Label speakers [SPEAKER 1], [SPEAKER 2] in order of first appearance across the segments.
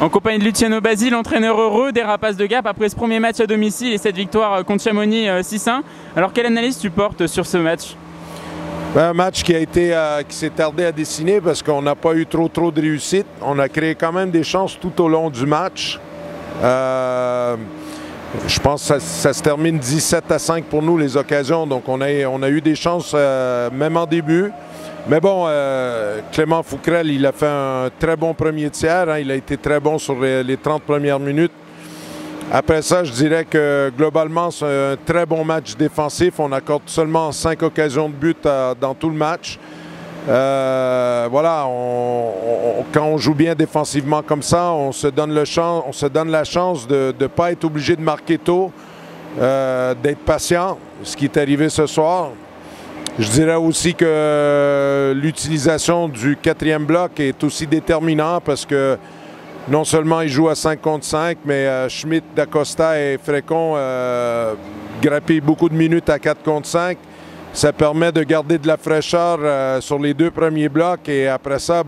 [SPEAKER 1] En compagnie de Luciano Basile, entraîneur heureux des Rapaces de Gap après ce premier match à domicile et cette victoire contre Chamonix 6-1. Alors quelle analyse tu portes sur ce match?
[SPEAKER 2] Un match qui s'est tardé à dessiner parce qu'on n'a pas eu trop de réussite. On a créé quand même des chances tout au long du match. Je pense que ça se termine 17-5 pour nous les occasions. Donc on a eu des chances même en début. Mais bon, Clément Fouquerel, il a fait un très bon premier tiers. Hein. Il a été très bon sur les 30 premières minutes. Après ça, je dirais que globalement, c'est un très bon match défensif. On accorde seulement 5 occasions de but dans tout le match. Voilà, quand on joue bien défensivement comme ça, on se donne la chance de ne pas être obligé de marquer tôt, d'être patient, ce qui est arrivé ce soir. Je dirais aussi que l'utilisation du 4e bloc est aussi déterminant parce que non seulement ils jouent à 5 contre 5, mais Schmidt, Dacosta et Frécon grappillent beaucoup de minutes à 4 contre 5. Ça permet de garder de la fraîcheur sur les 2 premiers blocs et après ça,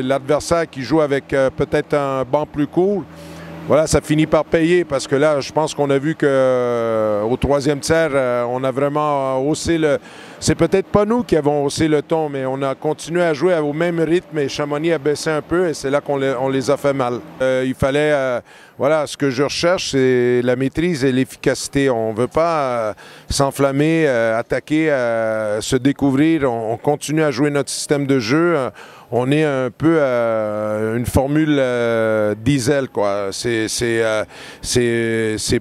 [SPEAKER 2] l'adversaire qui joue avec peut-être un banc plus court, voilà, ça finit par payer parce que là, je pense qu'on a vu qu'au 3e tiers, on a vraiment haussé le... C'est peut-être pas nous qui avons haussé le ton, mais on a continué à jouer au même rythme et Chamonix a baissé un peu et c'est là qu'on les a fait mal. Il fallait... voilà, ce que je recherche, c'est la maîtrise et l'efficacité. On ne veut pas s'enflammer, attaquer, se découvrir. On continue à jouer notre système de jeu. On est un peu une formule diesel, quoi. C'est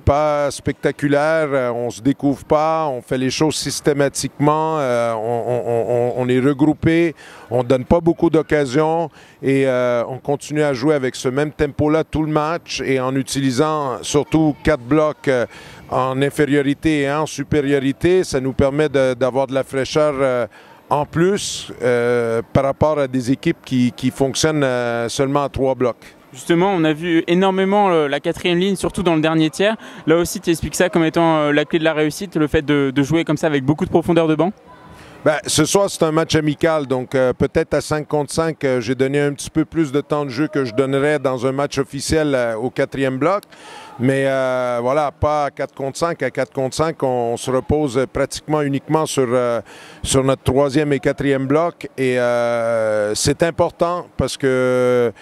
[SPEAKER 2] pas spectaculaire, on se découvre pas, on fait les choses systématiquement, on est regroupé, on donne pas beaucoup d'occasions et on continue à jouer avec ce même tempo-là tout le match et en utilisant surtout 4 blocs en infériorité et en supériorité, ça nous permet d'avoir de la fraîcheur en plus, par rapport à des équipes qui fonctionnent seulement à 3 blocs.
[SPEAKER 1] Justement, on a vu énormément la 4e ligne, surtout dans le dernier tiers. Là aussi, tu expliques ça comme étant la clé de la réussite, le fait de jouer comme ça avec beaucoup de profondeur de banc?
[SPEAKER 2] Ben, ce soir, c'est un match amical, donc peut-être à 5 contre 5, j'ai donné un petit peu plus de temps de jeu que je donnerais dans un match officiel au 4e bloc. Mais voilà, pas à 4 contre 5. À 4 contre 5, on se repose pratiquement uniquement sur notre 3e et 4e bloc. Et c'est important parce que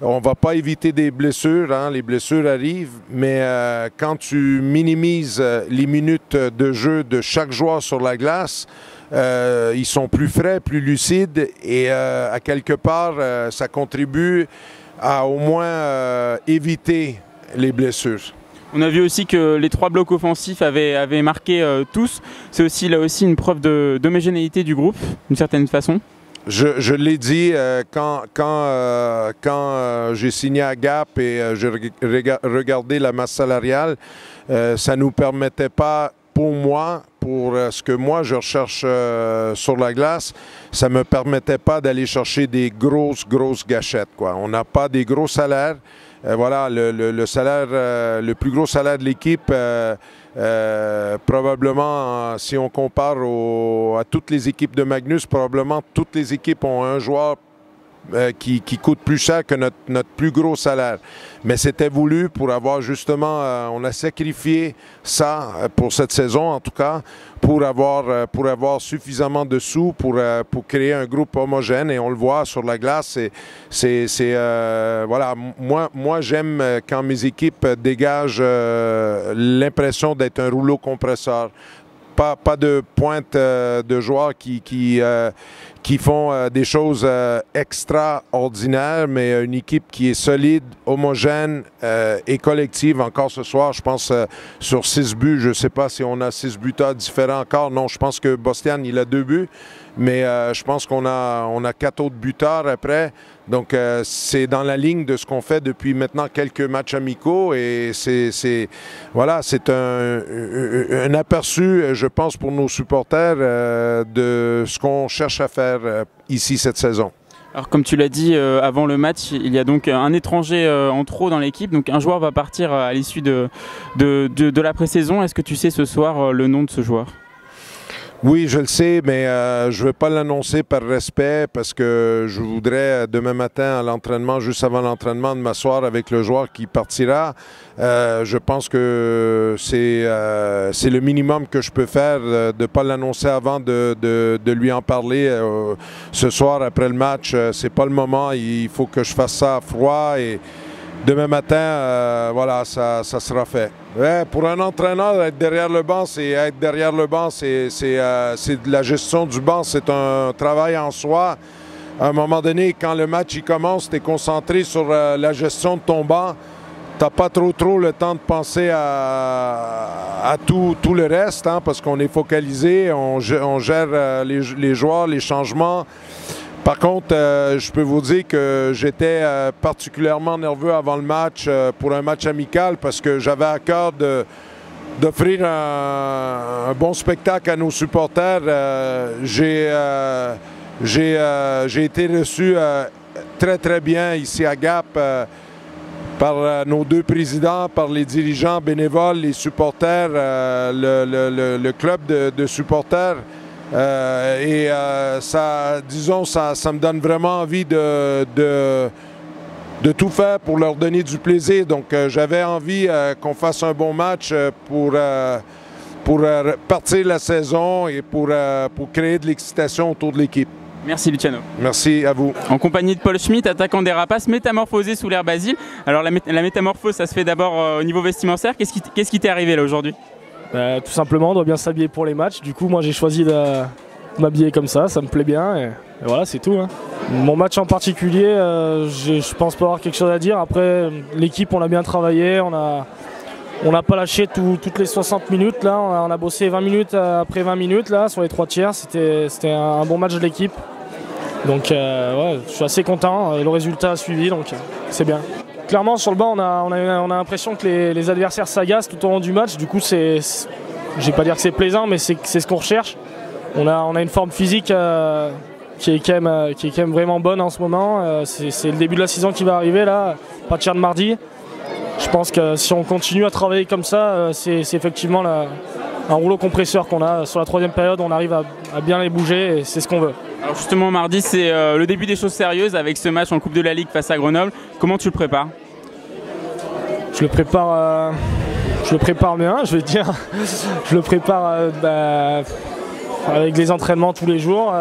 [SPEAKER 2] on ne va pas éviter des blessures, hein, les blessures arrivent, mais quand tu minimises les minutes de jeu de chaque joueur sur la glace, ils sont plus frais, plus lucides et à quelque part, ça contribue à au moins éviter les blessures.
[SPEAKER 1] On a vu aussi que les 3 blocs offensifs avaient marqué tous. C'est aussi là aussi une preuve d'homogénéité du groupe, d'une certaine façon.
[SPEAKER 2] Je l'ai dit quand j'ai signé à Gap et j'ai regardé la masse salariale, ça ne nous permettait pas, pour moi, pour ce que moi je recherche sur la glace, ça ne me permettait pas d'aller chercher des grosses gâchettes, quoi. On n'a pas des gros salaires. Voilà, le salaire, le plus gros salaire de l'équipe, probablement, si on compare à toutes les équipes de Magnus, probablement toutes les équipes ont un joueur qui coûte plus cher que notre plus gros salaire. Mais c'était voulu pour avoir justement, on a sacrifié ça pour cette saison en tout cas, pour avoir suffisamment de sous pour créer un groupe homogène et on le voit sur la glace. Voilà, moi j'aime quand mes équipes dégagent l'impression d'être un rouleau compresseur. Pas de pointe de joueurs qui font des choses extraordinaires, mais une équipe qui est solide, homogène et collective. Encore ce soir, je pense sur 6 buts, je ne sais pas si on a 6 buteurs différents encore. Non, je pense que Bostian, il a 2 buts, mais je pense qu'on a 4 autres buteurs après. Donc, c'est dans la ligne de ce qu'on fait depuis maintenant quelques matchs amicaux et voilà, c'est un aperçu, je pense, pour nos supporters de ce qu'on cherche à faire ici cette saison.
[SPEAKER 1] Alors comme tu l'as dit avant le match, il y a donc un étranger en trop dans l'équipe, donc un joueur va partir à l'issue de la pré-saison. Est-ce que tu sais ce soir le nom de ce joueur?
[SPEAKER 2] Oui, je le sais, mais je ne veux pas l'annoncer par respect parce que je voudrais demain matin à l'entraînement, juste avant l'entraînement, de m'asseoir avec le joueur qui partira. Je pense que c'est le minimum que je peux faire, de ne pas l'annoncer avant de lui en parler ce soir après le match. C'est pas le moment, il faut que je fasse ça à froid et demain matin, voilà, ça sera fait. Ouais, pour un entraîneur, être derrière le banc, c'est de la gestion du banc, c'est un travail en soi. À un moment donné, quand le match il commence, tu es concentré sur la gestion de ton banc. Tu n'as pas trop le temps de penser à tout le reste, hein, parce qu'on est focalisé, on gère les joueurs, les changements. Par contre, je peux vous dire que j'étais particulièrement nerveux avant le match pour un match amical parce que j'avais à cœur d'offrir un bon spectacle à nos supporters. J'ai été reçu très bien ici à Gap par nos deux présidents, par les dirigeants bénévoles, les supporters, le club de supporters. Disons, ça me donne vraiment envie de tout faire pour leur donner du plaisir. Donc, j'avais envie qu'on fasse un bon match pour partir la saison et pour créer de l'excitation autour de l'équipe.
[SPEAKER 1] Merci Luciano.
[SPEAKER 2] Merci à vous.
[SPEAKER 1] En compagnie de Paul Schmitt, attaquant des Rapaces, métamorphosé sous l'ère Basile. Alors la métamorphose, ça se fait d'abord au niveau vestimentaire. Qu'est-ce qui t'est arrivé là aujourd'hui ?
[SPEAKER 3] Tout simplement, on doit bien s'habiller pour les matchs. Du coup, moi j'ai choisi de m'habiller comme ça me plaît bien. Et voilà, c'est tout. Hein. Mon match en particulier, je pense pas avoir quelque chose à dire. Après, l'équipe, on a bien travaillé. On n'a pas lâché toutes les 60 minutes. Là. On a bossé 20 minutes après 20 minutes là, sur les 3 tiers. C'était un bon match de l'équipe. Donc, ouais, je suis assez content. Le résultat a suivi, donc c'est bien. Clairement, sur le banc, on a l'impression que les adversaires s'agacent tout au long du match. Du coup, je ne vais pas dire que c'est plaisant, mais c'est ce qu'on recherche. On a une forme physique qui est quand même vraiment bonne en ce moment. C'est le début de la saison qui va arriver, là, à partir de mardi. Je pense que si on continue à travailler comme ça, c'est effectivement un rouleau compresseur qu'on a. Sur la 3e période, on arrive à bien les bouger et c'est ce qu'on veut.
[SPEAKER 1] Alors justement, mardi, c'est le début des choses sérieuses avec ce match en Coupe de la Ligue face à Grenoble. Comment tu le prépares ?
[SPEAKER 3] Je le prépare bien, je vais dire. Je le prépare avec les entraînements tous les jours.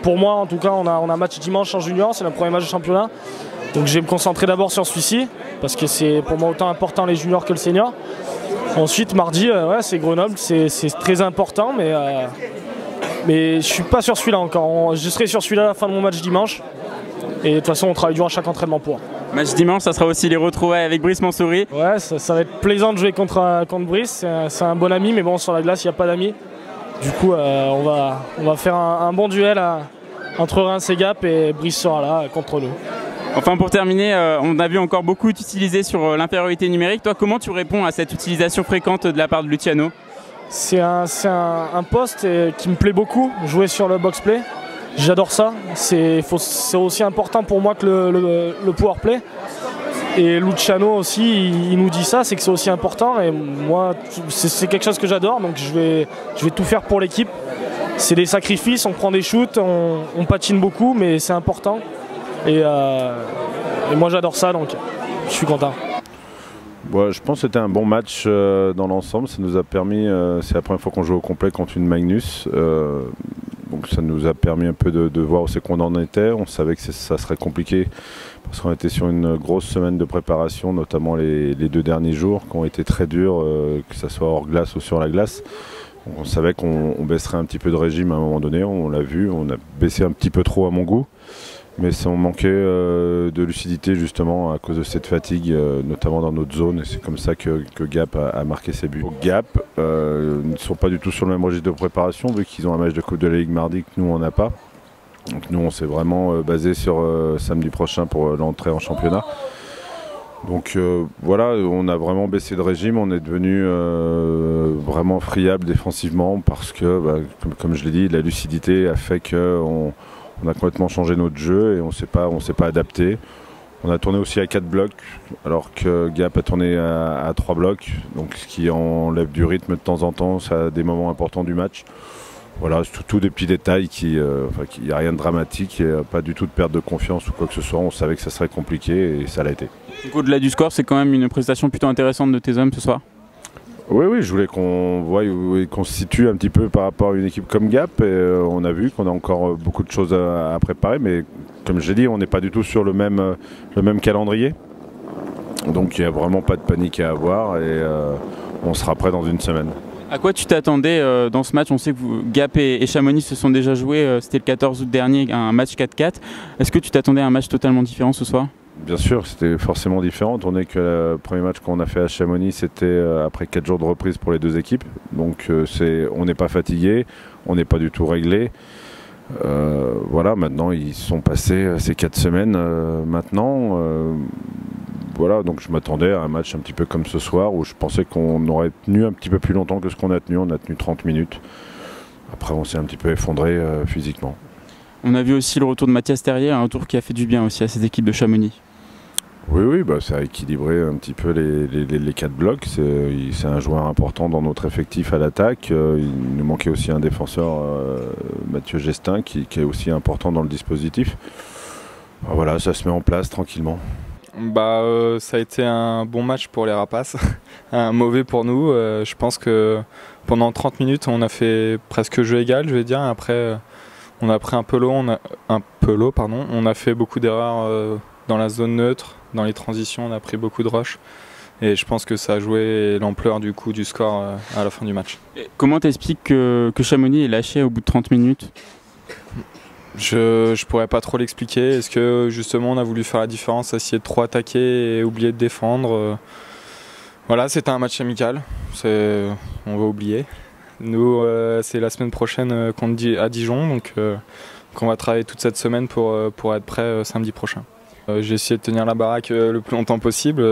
[SPEAKER 3] Pour moi, en tout cas, on a un match dimanche en junior, c'est notre premier match de championnat. Donc je vais me concentrer d'abord sur celui-ci, parce que c'est pour moi autant important les juniors que le senior. Ensuite, mardi, ouais, c'est Grenoble, c'est très important, mais je ne suis pas sur celui-là encore. Je serai sur celui-là à la fin de mon match dimanche. Et de toute façon, on travaille dur à chaque entraînement pour.
[SPEAKER 1] Match dimanche, ça sera aussi les retrouvailles avec Brice Mansouri.
[SPEAKER 3] Ouais, ça va être plaisant de jouer contre Brice. C'est un bon ami, mais bon, sur la glace, il n'y a pas d'amis. Du coup, on va faire un bon duel entre Reims et Gap et Brice sera là contre nous.
[SPEAKER 1] Enfin, pour terminer, on a vu encore beaucoup d'utiliser sur l'infériorité numérique. Toi, comment tu réponds à cette utilisation fréquente de la part de Luciano ?
[SPEAKER 3] C'est un poste qui me plaît beaucoup, jouer sur le box-play. J'adore ça. C'est aussi important pour moi que le power play. Et Luciano aussi, il nous dit ça, c'est que c'est aussi important. Et moi, c'est quelque chose que j'adore, donc je vais tout faire pour l'équipe. C'est des sacrifices, on prend des shoots, on patine beaucoup, mais c'est important. Et moi, j'adore ça, donc je suis content.
[SPEAKER 4] Ouais, je pense que c'était un bon match dans l'ensemble. Ça nous a permis, c'est la première fois qu'on joue au complet contre une Magnus. Donc ça nous a permis un peu de voir où c'est qu'on en était. On savait que ça serait compliqué parce qu'on était sur une grosse semaine de préparation, notamment les 2 derniers jours qui ont été très durs, que ce soit hors glace ou sur la glace. Donc on savait qu'on baisserait un petit peu de régime à un moment donné, on l'a vu, on a baissé un petit peu trop à mon goût. Mais on manquait de lucidité justement à cause de cette fatigue, notamment dans notre zone. Et c'est comme ça que Gap a marqué ses buts. Gap ne sont pas du tout sur le même registre de préparation, vu qu'ils ont un match de Coupe de la Ligue mardi que nous on n'a pas. Donc nous on s'est vraiment basé sur samedi prochain pour l'entrée en championnat. Donc voilà, on a vraiment baissé de régime, on est devenu vraiment friable défensivement parce que, comme je l'ai dit, la lucidité a fait qu'on a complètement changé notre jeu et on ne s'est pas adapté. On a tourné aussi à 4 blocs alors que Gap a tourné à 3 blocs, donc ce qui enlève du rythme de temps en temps, ça a des moments importants du match. Voilà, c'est tout des petits détails il n'y a rien de dramatique, et pas du tout de perte de confiance ou quoi que ce soit. On savait que ça serait compliqué et ça l'a été.
[SPEAKER 1] Au-delà du score, c'est quand même une prestation plutôt intéressante de tes hommes ce soir.
[SPEAKER 4] Oui, je voulais qu'on voie et qu'on se situe un petit peu par rapport à une équipe comme Gap. Et on a vu qu'on a encore beaucoup de choses à préparer, mais comme j'ai dit, on n'est pas du tout sur le même calendrier. Donc il n'y a vraiment pas de panique à avoir et on sera prêt dans une semaine.
[SPEAKER 1] À quoi tu t'attendais dans ce match? On sait que Gap et Chamonix se sont déjà joués, c'était le 14 août dernier, un match 4-4. Est-ce que tu t'attendais à un match totalement différent ce soir?
[SPEAKER 4] Bien sûr, c'était forcément différent. On est que le premier match qu'on a fait à Chamonix, c'était après 4 jours de reprise pour les deux équipes. Donc on n'est pas fatigué, on n'est pas du tout réglé. Voilà, maintenant ils sont passés ces 4 semaines maintenant. Voilà, donc je m'attendais à un match un petit peu comme ce soir où je pensais qu'on aurait tenu un petit peu plus longtemps que ce qu'on a tenu. On a tenu 30 minutes. Après, on s'est un petit peu effondré physiquement. On
[SPEAKER 1] a vu aussi le retour de Mathias Terrier, un retour qui a fait du bien aussi à cette équipe de Chamonix.
[SPEAKER 4] Oui, ça a équilibré un petit peu les 4 blocs. C'est un joueur important dans notre effectif à l'attaque. Il nous manquait aussi un défenseur, Mathieu Gestin, qui est aussi important dans le dispositif. Voilà, ça se met en place tranquillement.
[SPEAKER 5] Ça a été un bon match pour les Rapaces, un mauvais pour nous. Je pense que pendant 30 minutes, on a fait presque jeu égal, je vais dire. Après, on a pris un peu l'eau, on a fait beaucoup d'erreurs dans la zone neutre, dans les transitions, on a pris beaucoup de rushs. Et je pense que ça a joué l'ampleur du coup du score à la fin du match.
[SPEAKER 1] Et comment t'expliques que Chamonix est lâché au bout de 30 minutes ?
[SPEAKER 5] Je pourrais pas trop l'expliquer. Est-ce que justement on a voulu faire la différence, essayer de trop attaquer et oublier de défendre? Voilà, c'était un match amical, on va oublier. Nous, c'est la semaine prochaine à Dijon, donc on va travailler toute cette semaine pour être prêt samedi prochain. J'ai essayé de tenir la baraque le plus longtemps possible,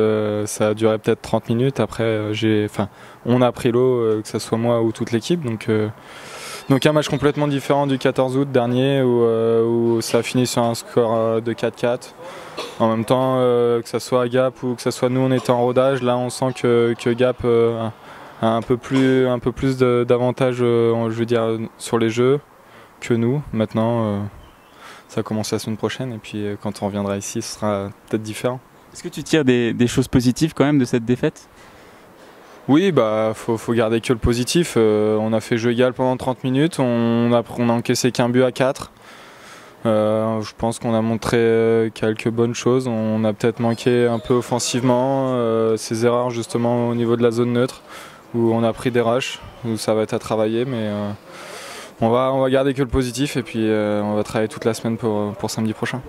[SPEAKER 5] ça a duré peut-être 30 minutes. Après, on a pris l'eau, que ce soit moi ou toute l'équipe. Donc un match complètement différent du 14 août dernier où ça a fini sur un score de 4-4. En même temps, que ce soit Gap ou que ce soit nous, on était en rodage. Là, on sent que Gap a un peu plus d'avantages, je veux dire, sur les jeux que nous. Maintenant, ça commence la semaine prochaine et puis quand on reviendra ici, ce sera peut-être différent.
[SPEAKER 1] Est-ce que tu tires des choses positives quand même de cette défaite ?
[SPEAKER 5] Oui, faut garder que le positif. On a fait jeu égal pendant 30 minutes, on a encaissé qu'un but à 4. Je pense qu'on a montré quelques bonnes choses. On a peut-être manqué un peu offensivement, ces erreurs justement au niveau de la zone neutre, où on a pris des rushs, où ça va être à travailler, mais on va garder que le positif et puis on va travailler toute la semaine pour samedi prochain.